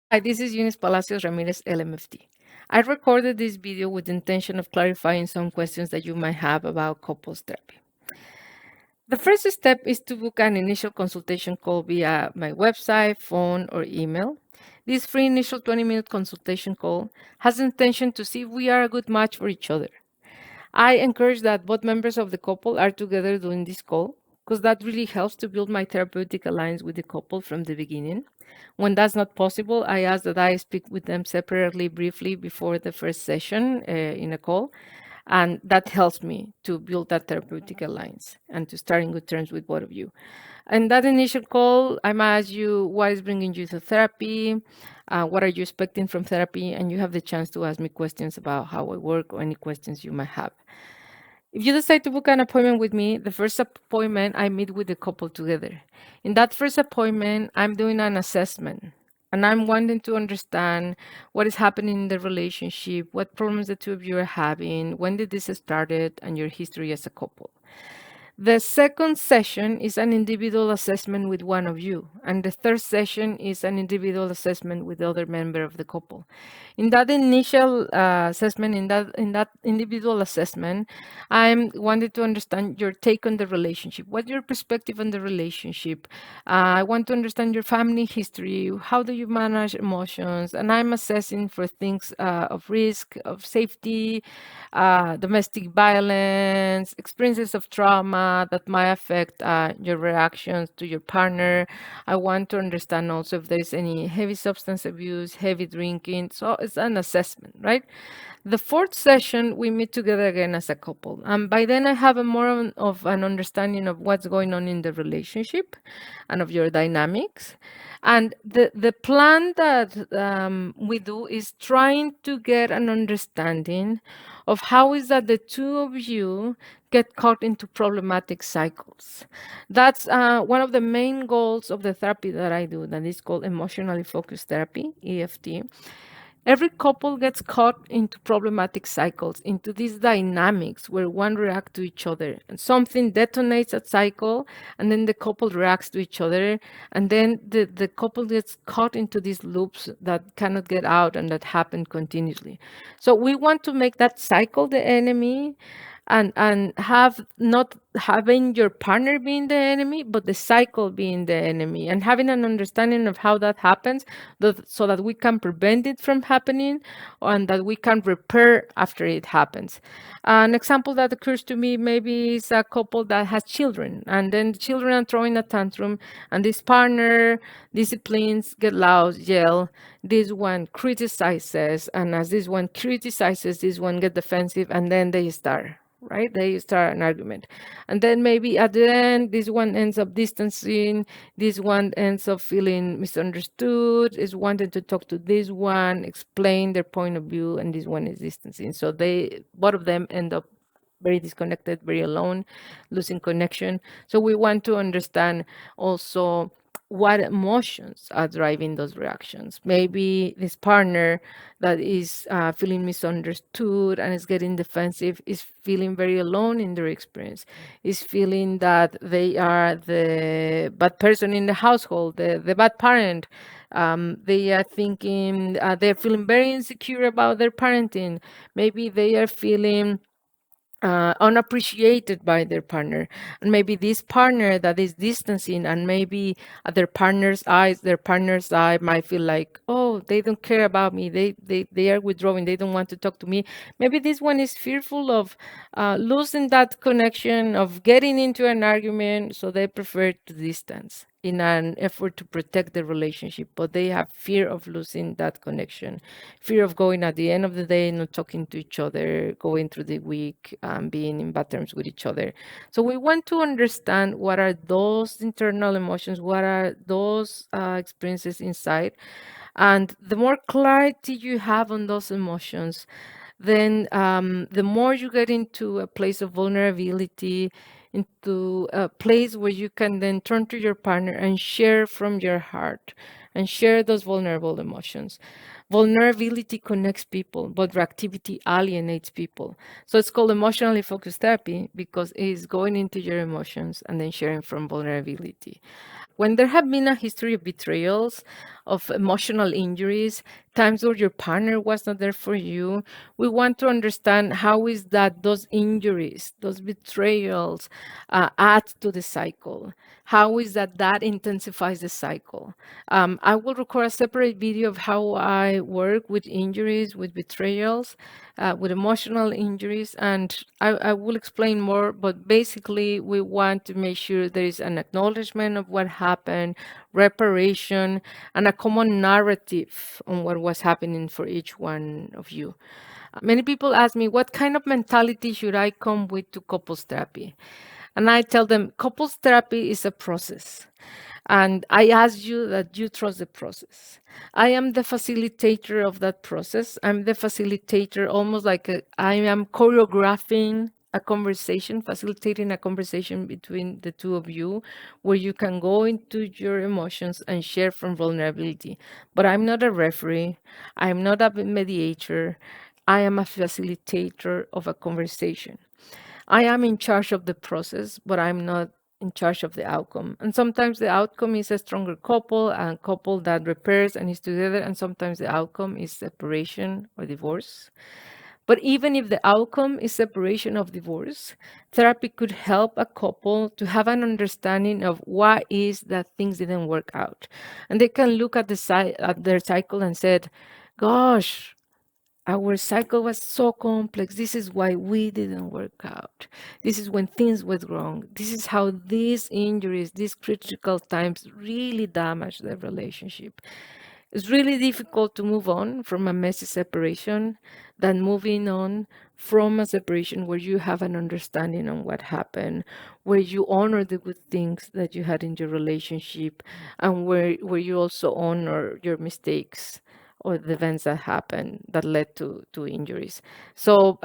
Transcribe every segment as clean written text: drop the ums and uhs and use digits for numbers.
Hi, this is Eunice Palacios Ramírez, LMFT. I recorded this video with the intention of clarifying some questions that you might have about couples therapy. The first step is to book an initial consultation call via my website, phone, or email. This free initial 20-minute consultation call has the intention to see if we are a good match for each other. I encourage that both members of the couple are together doing this call because that really helps to build my therapeutic alliance with the couple from the beginning. When that's not possible, I ask that I speak with them separately briefly before the first session in a call. And that helps me to build that therapeutic alliance and to start in good terms with both of you. And that initial call, I might ask you what is bringing you to therapy, what are you expecting from therapy, and you have the chance to ask me questions about how I work or any questions you might have. If you decide to book an appointment with me, the first appointment I meet with the couple together. In that first appointment, I'm doing an assessment and I'm wanting to understand what is happening in the relationship, what problems the two of you are having, when did this started, and your history as a couple. The second session is an individual assessment with one of you, and the third session is an individual assessment with the other member of the couple. In that initial assessment, in that individual assessment, I'm wanted to understand your take on the relationship. What's your perspective on the relationship? I want to understand your family history. How do you manage emotions? And I'm assessing for things of risk, of safety, domestic violence, experiences of trauma that might affect your reactions to your partner. I want to understand also if there's any heavy substance abuse, heavy drinking. So it's an assessment, right? The fourth session, we meet together again as a couple. And by then, I have a more of an understanding of what's going on in the relationship and of your dynamics. And the plan that we do is trying to get an understanding of how is that the two of you get caught into problematic cycles. That's one of the main goals of the therapy that I do, that is called emotionally focused therapy, EFT. Every couple gets caught into problematic cycles, into these dynamics where one reacts to each other. And something detonates a cycle, and then the couple reacts to each other, and then the couple gets caught into these loops that cannot get out and that happen continuously. So we want to make that cycle the enemy, and have not having your partner being the enemy, but the cycle being the enemy, and having an understanding of how that happens, so that we can prevent it from happening and that we can repair after it happens. An example that occurs to me maybe is a couple that has children, and then the children are throwing a tantrum, and this partner disciplines, get loud, yell. This one criticizes, and as this one criticizes, this one get defensive, and then they start, right? They start an argument. And then maybe at the end, this one ends up distancing, this one ends up feeling misunderstood, is wanting to talk to this one, explain their point of view, and this one is distancing. So they, both of them end up very disconnected, very alone, losing connection. So we want to understand also what emotions are driving those reactions. Maybe this partner that is feeling misunderstood and is getting defensive is feeling very alone in their experience, is feeling that they are the bad person in the household, the bad parent. They are thinking, they're feeling very insecure about their parenting. Maybe they are feeling unappreciated by their partner, and maybe this partner that is distancing, and maybe at their partner's eye might feel like, oh, they don't care about me, they are withdrawing, they don't want to talk to me. Maybe this one is fearful of losing that connection, of getting into an argument, so they prefer to distance in an effort to protect the relationship, but they have fear of losing that connection, fear of going at the end of the day, not talking to each other, going through the week, being in bad terms with each other. So we want to understand what are those internal emotions, what are those experiences inside. And the more clarity you have on those emotions, then the more you get into a place of vulnerability, into a place where you can then turn to your partner and share from your heart and share those vulnerable emotions. Vulnerability connects people, but reactivity alienates people. So it's called emotionally focused therapy because it's going into your emotions and then sharing from vulnerability. When there have been a history of betrayals, of emotional injuries, times where your partner was not there for you, we want to understand how is that those injuries, those betrayals add to the cycle. How is that that intensifies the cycle? I will record a separate video of how I work with injuries, with betrayals, with emotional injuries, and I will explain more, but basically we want to make sure there is an acknowledgement of what happened, reparation, and a common narrative on what was happening for each one of you. Many people ask me, what kind of mentality should I come with to couples therapy? And I tell them, couples therapy is a process. And I ask you that you trust the process. I am the facilitator of that process. I'm the facilitator, almost like I am choreographing a conversation, facilitating a conversation between the two of you, where you can go into your emotions and share from vulnerability. But I'm not a referee. I'm not a mediator. I am a facilitator of a conversation. I am in charge of the process, but I'm not in charge of the outcome. And sometimes the outcome is a stronger couple, a couple that repairs and is together, and sometimes the outcome is separation or divorce. But even if the outcome is separation of divorce, therapy could help a couple to have an understanding of why is that things didn't work out. And they can look at at their cycle and said, gosh, our cycle was so complex. This is why we didn't work out. This is when things went wrong. This is how these injuries, these critical times really damage the relationship. It's really difficult to move on from a messy separation than moving on from a separation where you have an understanding on what happened, where you honor the good things that you had in your relationship, and where you also honor your mistakes or the events that happened that led to injuries. So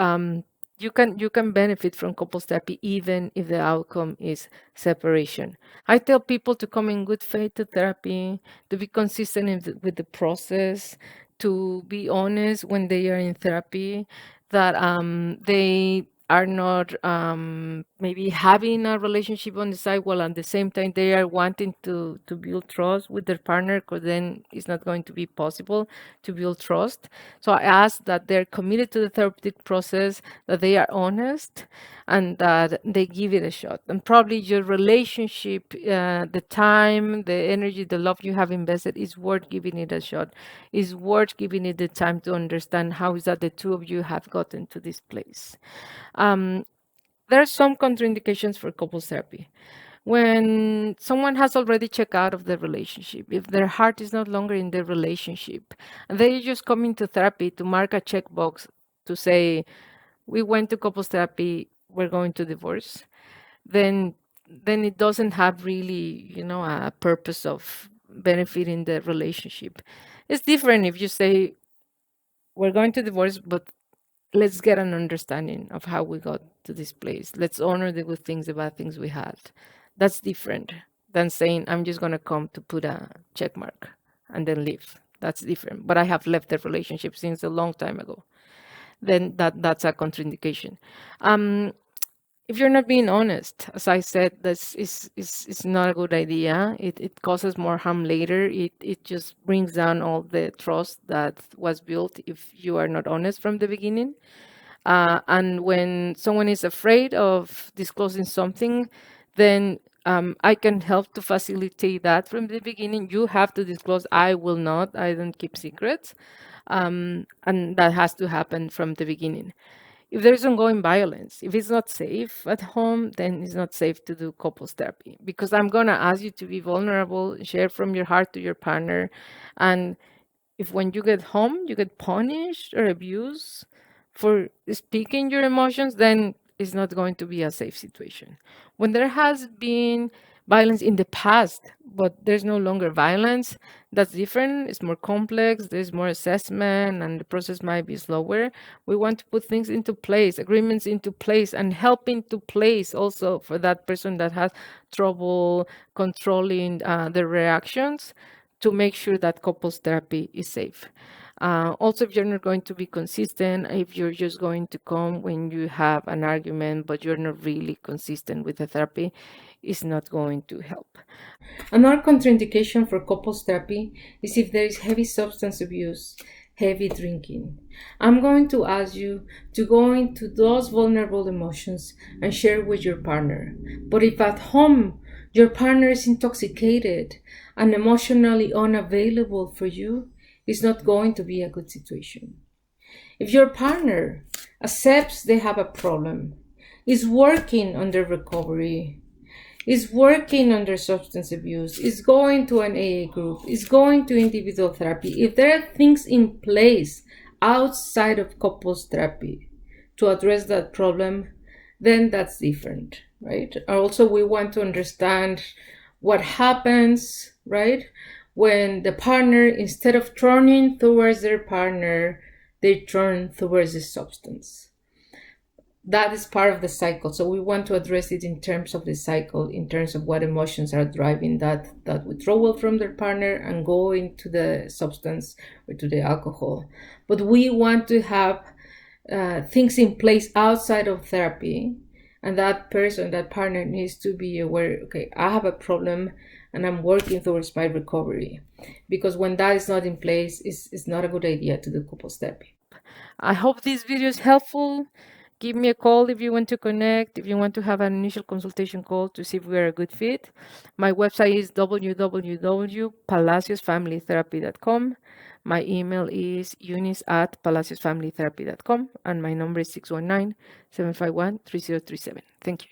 you can benefit from couples therapy even if the outcome is separation. I tell people to come in good faith to therapy, to be consistent with the process, to be honest when they are in therapy, that they are not maybe having a relationship on the side while at the same time they are wanting to build trust with their partner, because then it's not going to be possible to build trust. So I ask that they're committed to the therapeutic process, that they are honest, and that they give it a shot. And probably your relationship, the time, the energy, the love you have invested is worth giving it a shot. Is worth giving it the time to understand how is that the two of you have gotten to this place. Um, there are some contraindications for couples therapy. When someone has already checked out of the relationship, if their heart is no longer in the relationship, and they just come into therapy to mark a checkbox to say, we went to couples therapy, we're going to divorce, then it doesn't have really, a purpose of benefiting the relationship. It's different if you say, we're going to divorce, but let's get an understanding of how we got to this place. Let's honor the good things, the bad things we had. That's different than saying, I'm just going to come to put a check mark and then leave. That's different. But I have left the relationship since a long time ago. Then that's a contraindication. If you're not being honest, as I said, this is not a good idea. It causes more harm later. It just brings down all the trust that was built if you are not honest from the beginning. And when someone is afraid of disclosing something, then I can help to facilitate that from the beginning. You have to disclose. I will not. I don't keep secrets. And that has to happen from the beginning. If there's ongoing violence, if it's not safe at home, then it's not safe to do couples therapy, because I'm going to ask you to be vulnerable, share from your heart to your partner. And if when you get home, you get punished or abused for speaking your emotions, then it's not going to be a safe situation. When there has been violence in the past, but there's no longer violence, that's different. It's more complex. There's more assessment, and the process might be slower. We want to put things into place, agreements into place, and help into place also for that person that has trouble controlling their reactions, to make sure that couples therapy is safe. Also, if you're not going to be consistent, if you're just going to come when you have an argument, but you're not really consistent with the therapy, it's not going to help. Another contraindication for couples therapy is if there is heavy substance abuse, heavy drinking. I'm going to ask you to go into those vulnerable emotions and share with your partner. But if at home your partner is intoxicated and emotionally unavailable for you, it's not going to be a good situation. If your partner accepts they have a problem, is working on their recovery, is working under substance abuse, is going to an AA group, is going to individual therapy, if there are things in place outside of couples therapy to address that problem, then that's different, right? Also, we want to understand what happens, right, when the partner, instead of turning towards their partner, they turn towards the substance. That is part of the cycle. So we want to address it in terms of the cycle, in terms of what emotions are driving that withdrawal from their partner and going to the substance or to the alcohol. But we want to have things in place outside of therapy, and that person, that partner, needs to be aware, okay, I have a problem and I'm working towards my recovery. Because when that is not in place, it's not a good idea to do couples therapy. I hope this video is helpful. Give me a call if you want to connect, if you want to have an initial consultation call to see if we are a good fit. My website is www.palaciosfamilytherapy.com. My email is eunice@palaciosfamilytherapy.com, and my number is 619-751-3037. Thank you.